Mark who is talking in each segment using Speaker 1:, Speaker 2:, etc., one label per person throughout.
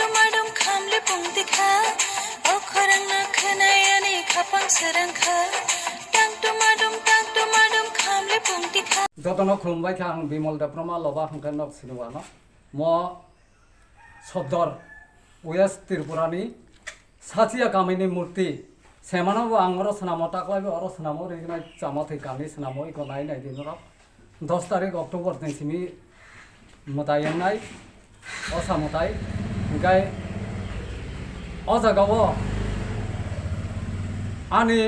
Speaker 1: tumadum khamle pungtikha okharang na khanayani khapang sarangkha tang tumadum khamle pungtikha
Speaker 2: যতন খুলুমবাই থাং বিমল দেবরমা লবা হাঙ্কানক সিনেমানো ম সদর ওয়েস্ট ত্রিপুরানি সাচিয়া কামিনী মূর্তি সেমানাবো আঙর স্নামো টাকলাইবো আর স্নামো রেগনাই চামা থৈকানি স্নামো ইকো নাই নাই দিনর 10 তারিখ অক্টোবর দিনসিমি মতায়নাই অসা মতাই গাই অজাগাবো आंनि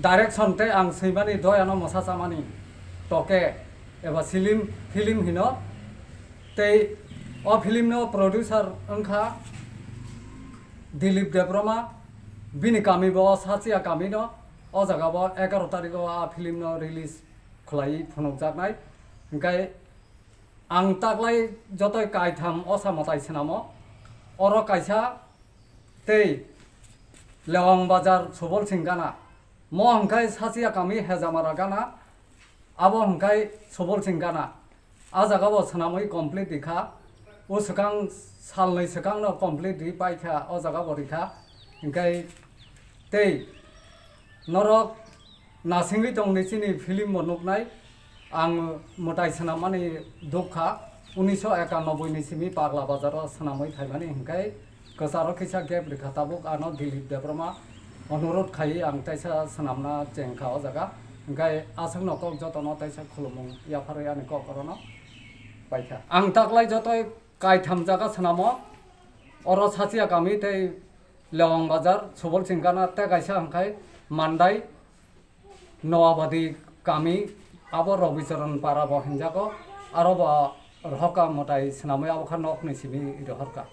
Speaker 2: डाइरेक्शनते आं सैमानि दयानो मोसासामानि टके एबा फिल्म हिनो ते अ फिल्मनो प्रोड्यूसर अंखा दिलीप देबरमा बिनि कामिबो साचिया कामिनो अ जागाबो 11 तारिखआव आ फिल्मनो रिलीज खलाई फनकजानाय ओंखाय आं तागलाय जतय कायथाम असामताय सिनामो अर कायसा ते लेवां बाजार सबल सिंगाना म हंखाय साचिया कामी हेजामारा गाना आबो हंखाय सबल सिंगाना आ जागाबो सनामै कमप्लीट दिखा ओ सकां सालनै सकां न कमप्लीट दि पाइखा अ जागाबो दिखा हंखाय तै नरक नासिंगै दंनिसिनि फिल्म बनukनाय आं मोटाय सनामानि दुखा 1991 निसिमि पागला बाजाराव सनामै थाइमानि हंखाय कसारो किसा गेप रेखा ताबुक आनो दिलीप देबरमा अनुरोध खाई आं ताइसा सनामना चेंखा अ जागा ओंखाय आसं नकक जतन ताइसा खुलुमुं याफारै आनि ककरनो बाइखा आं ताकलाय जतय कायथाम जागा सनामो अर साचिया कामी तै लेवां बाजार सबल सिंगाना ते गायसा ओंखाय मान्दाय नवाबादी कामी आबो रबिचरण पारा बहिनजाको आरो रहका मोटाय सनामै आबखा नक निसिबि रहरका